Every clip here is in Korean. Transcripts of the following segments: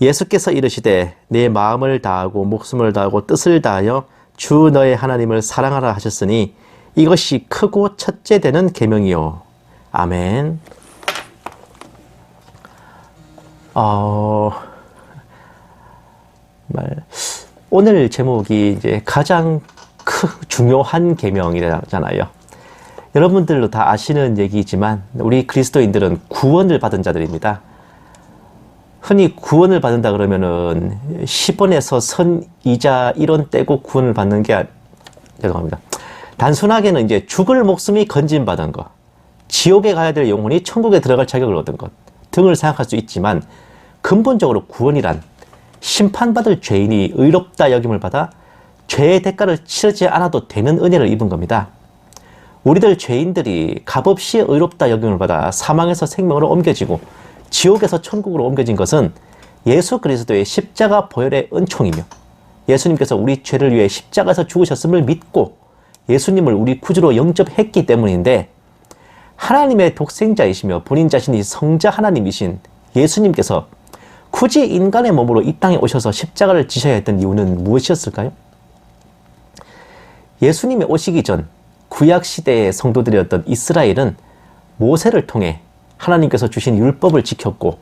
예수께서 이르시되 내 마음을 다하고 목숨을 다하고 뜻을 다하여 주 너의 하나님을 사랑하라 하셨으니 이것이 크고 첫째 되는 계명이요. 아멘. 오늘 제목이 이제 가장 중요한 계명이잖아요. 여러분들도 다 아시는 얘기지만 우리 그리스도인들은 구원을 받은 자들입니다. 흔히 구원을 받는다 그러면은 10원에서 선이자 1원 떼고 구원을 받는 게 죄송합니다. 단순하게는 이제 죽을 목숨이 건진받은 것, 지옥에 가야 될 영혼이 천국에 들어갈 자격을 얻은 것 등을 생각할 수 있지만 근본적으로 구원이란 심판받을 죄인이 의롭다 여김을 받아 죄의 대가를 치르지 않아도 되는 은혜를 입은 겁니다. 우리들 죄인들이 값없이 의롭다 여김을 받아 사망에서 생명으로 옮겨지고 지옥에서 천국으로 옮겨진 것은 예수 그리스도의 십자가 보혈의 은총이며 예수님께서 우리 죄를 위해 십자가에서 죽으셨음을 믿고 예수님을 우리 구주로 영접했기 때문인데, 하나님의 독생자이시며 본인 자신이 성자 하나님이신 예수님께서 굳이 인간의 몸으로 이 땅에 오셔서 십자가를 지셔야 했던 이유는 무엇이었을까요? 예수님이 오시기 전 구약시대의 성도들이었던 이스라엘은 모세를 통해 하나님께서 주신 율법을 지켰고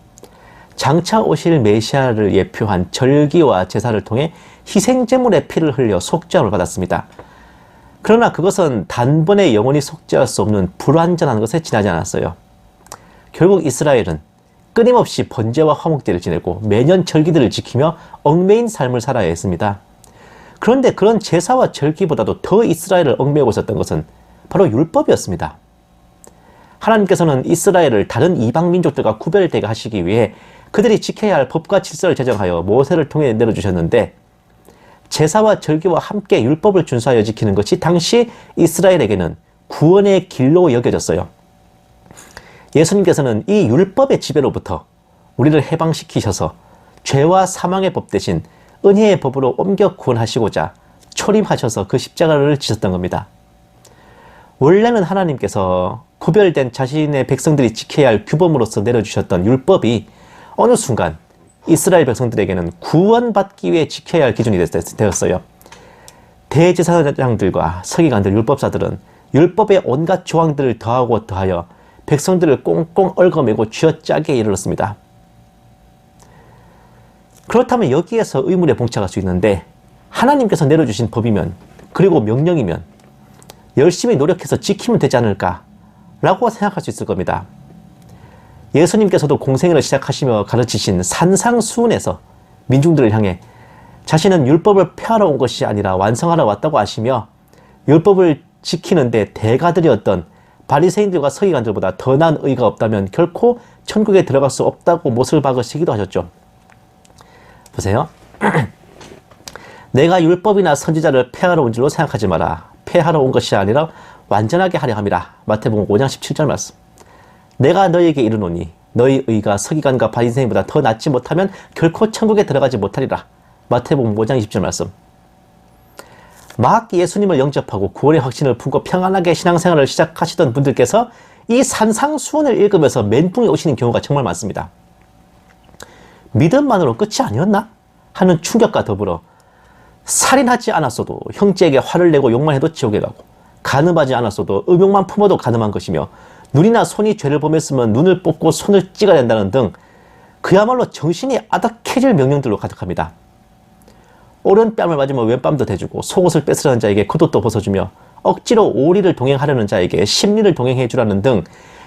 장차 오실 메시아를 예표한 절기와 제사를 통해 희생제물의 피를 흘려 속죄함을 받았습니다. 그러나 그것은 단번에 영원히 속죄할 수 없는 불완전한 것에 지나지 않았어요. 결국 이스라엘은 끊임없이 번제와 화목제를 지내고 매년 절기들을 지키며 얽매인 삶을 살아야 했습니다. 그런데 그런 제사와 절기보다도 더 이스라엘을 얽매이고 있었던 것은 바로 율법이었습니다. 하나님께서는 이스라엘을 다른 이방 민족들과 구별되게 하시기 위해 그들이 지켜야 할 법과 질서를 제정하여 모세를 통해 내려주셨는데, 제사와 절기와 함께 율법을 준수하여 지키는 것이 당시 이스라엘에게는 구원의 길로 여겨졌어요. 예수님께서는 이 율법의 지배로부터 우리를 해방시키셔서 죄와 사망의 법 대신 은혜의 법으로 옮겨 구원하시고자 초림하셔서 그 십자가를 지셨던 겁니다. 원래는 하나님께서 구별된 자신의 백성들이 지켜야 할 규범으로서 내려주셨던 율법이 어느 순간 이스라엘 백성들에게는 구원받기 위해 지켜야 할 기준이 되었어요. 대제사장들과 서기관들, 율법사들은 율법의 온갖 조항들을 더하고 더하여 백성들을 꽁꽁 얽어매고 쥐어짜게 이르렀습니다. 그렇다면 여기에서 의문에 봉착할 수 있는데, 하나님께서 내려주신 법이면, 그리고 명령이면 열심히 노력해서 지키면 되지 않을까 라고 생각할 수 있을 겁니다. 예수님께서도 공생애를 시작하시며 가르치신 산상수훈에서 민중들을 향해 자신은 율법을 폐하러 온 것이 아니라 완성하러 왔다고 하시며, 율법을 지키는데 대가들이었던 바리새인들과 서기관들보다 더 나은 의가 없다면 결코 천국에 들어갈 수 없다고 못을 박으시기도 하셨죠. 보세요. 내가 율법이나 선지자를 폐하러 온 줄로 생각하지 마라. 폐하러 온 것이 아니라 완전하게 하려 함이라. 마태복음 5장 17절 말씀. 내가 너희에게 이르노니 너희 의가 서기관과 바리새인보다 더 낫지 못하면 결코 천국에 들어가지 못하리라. 마태복음 5장 20절 말씀. 막 예수님을 영접하고 구원의 확신을 품고 평안하게 신앙생활을 시작하시던 분들께서 이 산상수훈을 읽으면서 멘붕이 오시는 경우가 정말 많습니다. 믿음만으로 끝이 아니었나? 하는 충격과 더불어 살인하지 않았어도 형제에게 화를 내고 욕만 해도 지옥에 가고, 간음하지 않았어도 음욕만 품어도 간음한 것이며, 눈이나 손이 죄를 범했으면 눈을 뽑고 손을 찍어야 된다는 등 그야말로 정신이 아득해질 명령들로 가득합니다. 오른뺨을 맞으면 왼뺨도 대주고, 속옷을 뺏으려는 자에게 겉옷도 벗어주며, 억지로 오리를 동행하려는 자에게 십리를 동행해주라는 등,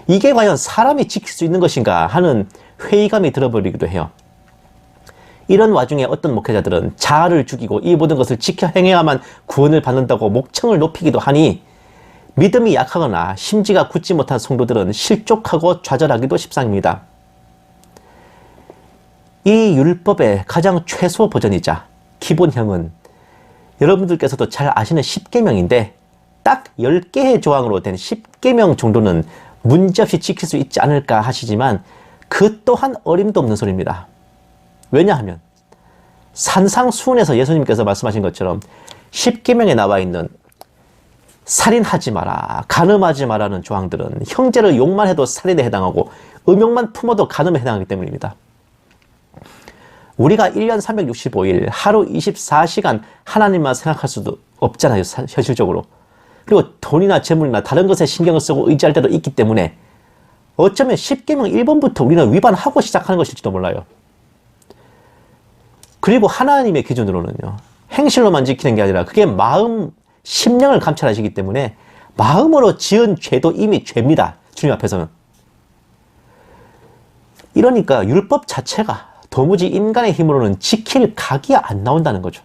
이게 과연 사람이 지킬 수 있는 것인가 하는 회의감이 들어버리기도 해요. 이런 와중에 어떤 목회자들은 자아를 죽이고 이 모든 것을 지켜 행해야만 구원을 받는다고 목청을 높이기도 하니, 믿음이 약하거나 심지가 굳지 못한 성도들은 실족하고 좌절하기도 십상입니다. 이 율법의 가장 최소 버전이자 기본형은 여러분들께서도 잘 아시는 십계명인데, 딱 10개의 조항으로 된 십계명 정도는 문제없이 지킬 수 있지 않을까 하시지만 그 또한 어림도 없는 소리입니다. 왜냐하면 산상수훈에서 예수님께서 말씀하신 것처럼 십계명에 나와 있는 살인하지 마라, 간음하지 마라는 조항들은 형제를 욕만 해도 살인에 해당하고 음욕만 품어도 간음에 해당하기 때문입니다. 우리가 1년 365일 하루 24시간 하나님만 생각할 수도 없잖아요, 현실적으로. 그리고 돈이나 재물이나 다른 것에 신경을 쓰고 의지할 때도 있기 때문에 어쩌면 10계명 1번부터 우리는 위반하고 시작하는 것일지도 몰라요. 그리고 하나님의 기준으로는요, 행실로만 지키는 게 아니라 그게 마음, 심령을 감찰하시기 때문에 마음으로 지은 죄도 이미 죄입니다, 주님 앞에서는. 이러니까 율법 자체가 도무지 인간의 힘으로는 지킬 각이 안 나온다는 거죠.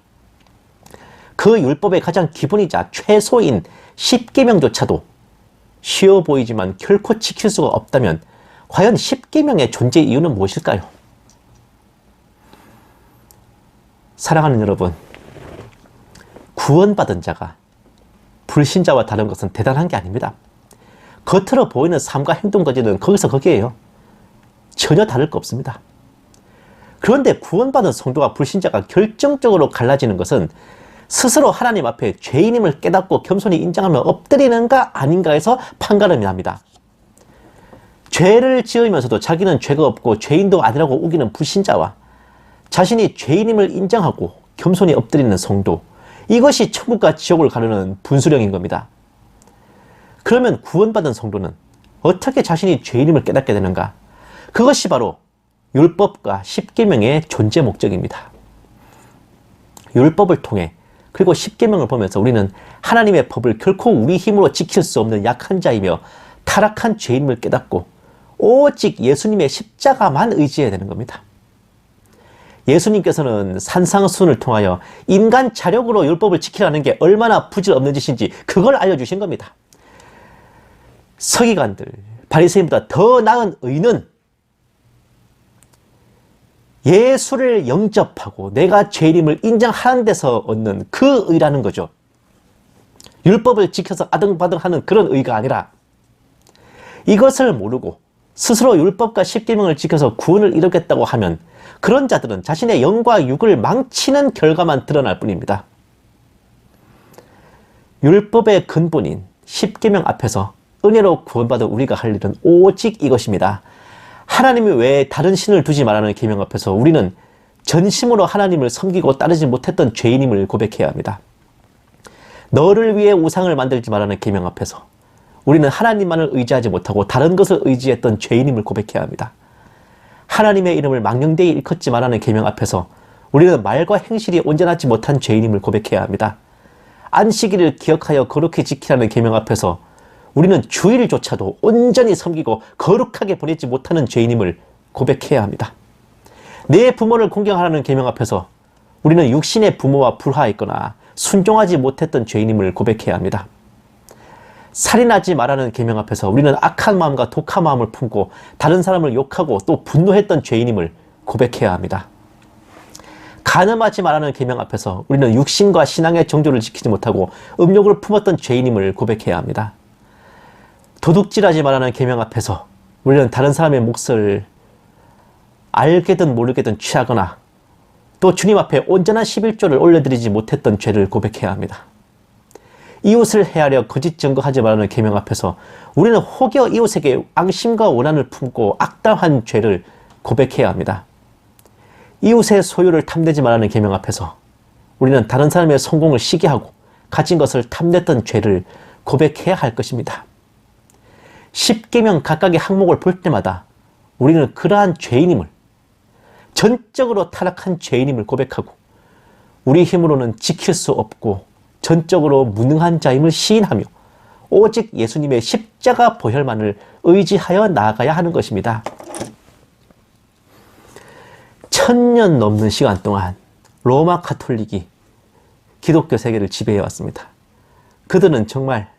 그 율법의 가장 기본이자 최소인 10계명조차도 쉬워 보이지만 결코 지킬 수가 없다면 과연 10계명의 존재 이유는 무엇일까요? 사랑하는 여러분, 구원받은 자가 불신자와 다른 것은 대단한 게 아닙니다. 겉으로 보이는 삶과 행동까지는 거기서 거기에요. 전혀 다를 거 없습니다. 그런데 구원받은 성도와 불신자가 결정적으로 갈라지는 것은 스스로 하나님 앞에 죄인임을 깨닫고 겸손히 인정하며 엎드리는가 아닌가에서 판가름이 납니다. 죄를 지으면서도 자기는 죄가 없고 죄인도 아니라고 우기는 불신자와 자신이 죄인임을 인정하고 겸손히 엎드리는 성도, 이것이 천국과 지옥을 가르는 분수령인 겁니다. 그러면 구원받은 성도는 어떻게 자신이 죄인임을 깨닫게 되는가? 그것이 바로 율법과 10계명의 존재 목적입니다. 율법을 통해 그리고 10계명을 보면서 우리는 하나님의 법을 결코 우리 힘으로 지킬 수 없는 약한 자이며 타락한 죄인임을 깨닫고 오직 예수님의 십자가만 의지해야 되는 겁니다. 예수님께서는 산상수훈을 통하여 인간 자력으로 율법을 지키라는 게 얼마나 부질없는 짓인지 그걸 알려주신 겁니다. 서기관들, 바리새인보다 더 나은 의는 예수를 영접하고 내가 죄인임을 인정하는 데서 얻는 그 의라는 거죠. 율법을 지켜서 아등바등하는 그런 의가 아니라, 이것을 모르고 스스로 율법과 10계명을 지켜서 구원을 이루겠다고 하면 그런 자들은 자신의 영과 육을 망치는 결과만 드러날 뿐입니다. 율법의 근본인 10계명 앞에서 은혜로 구원받은 우리가 할 일은 오직 이것입니다. 하나님이 외에 다른 신을 두지 말라는 계명 앞에서 우리는 전심으로 하나님을 섬기고 따르지 못했던 죄인임을 고백해야 합니다. 너를 위해 우상을 만들지 말라는 계명 앞에서 우리는 하나님만을 의지하지 못하고 다른 것을 의지했던 죄인임을 고백해야 합니다. 하나님의 이름을 망령되이 일컫지 말라는 계명 앞에서 우리는 말과 행실이 온전하지 못한 죄인임을 고백해야 합니다. 안식일을 기억하여 거룩히 지키라는 계명 앞에서 우리는 주일조차도 온전히 섬기고 거룩하게 보내지 못하는 죄인임을 고백해야 합니다. 내 부모를 공경하라는 계명 앞에서 우리는 육신의 부모와 불화했거나 순종하지 못했던 죄인임을 고백해야 합니다. 살인하지 말라는 계명 앞에서 우리는 악한 마음과 독한 마음을 품고 다른 사람을 욕하고 또 분노했던 죄인임을 고백해야 합니다. 간음하지 말라는 계명 앞에서 우리는 육신과 신앙의 정조를 지키지 못하고 음욕을 품었던 죄인임을 고백해야 합니다. 도둑질하지 말라는 계명 앞에서 우리는 다른 사람의 몫을 알게든 모르게든 취하거나 또 주님 앞에 온전한 11조를 올려드리지 못했던 죄를 고백해야 합니다. 이웃을 해하려 거짓 증거하지 말라는 계명 앞에서 우리는 혹여 이웃에게 앙심과 원한을 품고 악담한 죄를 고백해야 합니다. 이웃의 소유를 탐내지 말라는 계명 앞에서 우리는 다른 사람의 성공을 시기하고 가진 것을 탐냈던 죄를 고백해야 할 것입니다. 10계명 각각의 항목을 볼 때마다 우리는 그러한 죄인임을, 전적으로 타락한 죄인임을 고백하고 우리 힘으로는 지킬 수 없고 전적으로 무능한 자임을 시인하며 오직 예수님의 십자가 보혈만을 의지하여 나아가야 하는 것입니다. 1000년 넘는 시간 동안 로마 가톨릭이 기독교 세계를 지배해왔습니다. 그들은 정말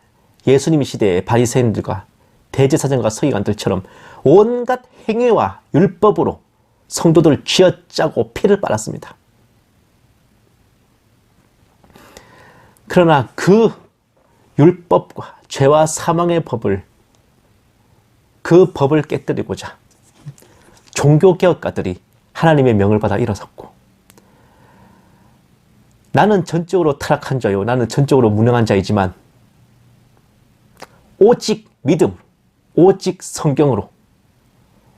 예수님 시대의 바리새인들과 대제사장과 서기관들처럼 온갖 행위와 율법으로 성도들 쥐어짜고 피를 빨았습니다. 그러나 그 율법과 죄와 사망의 법을, 그 법을 깨뜨리고자 종교개혁가들이 하나님의 명을 받아 일어섰고, 나는 전적으로 타락한 자요, 나는 전적으로 무능한 자이지만 오직 믿음, 오직 성경으로,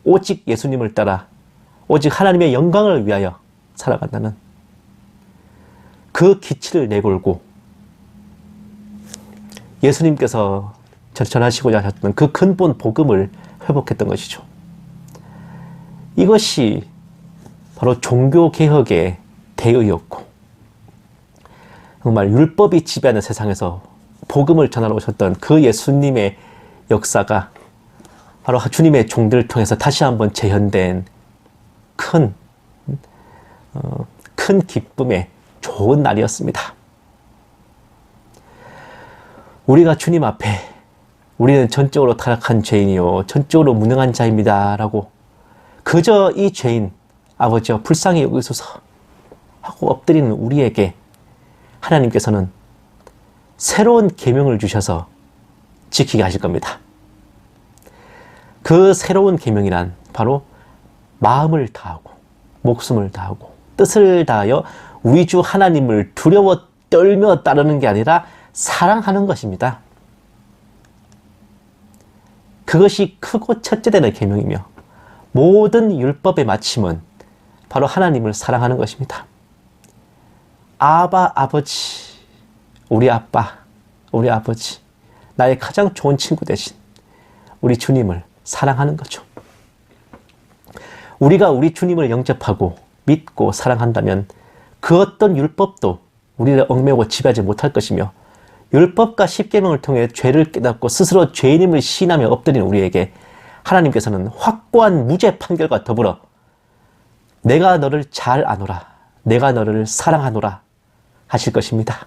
오직 예수님을 따라, 오직 하나님의 영광을 위하여 살아간다는 그 기치를 내걸고 예수님께서 전하시고자 하셨던 그 근본 복음을 회복했던 것이죠. 이것이 바로 종교개혁의 대의였고, 정말 율법이 지배하는 세상에서 복음을 전하러 오셨던 그 예수님의 역사가 바로 주님의 종들을 통해서 다시 한번 재현된 큰 기쁨의 좋은 날이었습니다. 우리가 주님 앞에 우리는 전적으로 타락한 죄인이요 전적으로 무능한 자입니다 라고 그저 이 죄인 아버지여 불쌍히 여기소서 하고 엎드리는 우리에게 하나님께서는 새로운 계명을 주셔서 지키게 하실 겁니다. 그 새로운 계명이란 바로 마음을 다하고 목숨을 다하고 뜻을 다하여 우리 주 하나님을 두려워 떨며 따르는 게 아니라 사랑하는 것입니다. 그것이 크고 첫째 되는 계명이며 모든 율법의 마침은 바로 하나님을 사랑하는 것입니다. 아바 아버지, 우리 아빠, 우리 아버지, 나의 가장 좋은 친구 대신 우리 주님을 사랑하는 거죠. 우리가 우리 주님을 영접하고 믿고 사랑한다면 그 어떤 율법도 우리를 얽매고 지배하지 못할 것이며 율법과 십계명을 통해 죄를 깨닫고 스스로 죄인임을 시인하며 엎드린 우리에게 하나님께서는 확고한 무죄 판결과 더불어 내가 너를 잘 아노라, 내가 너를 사랑하노라 하실 것입니다.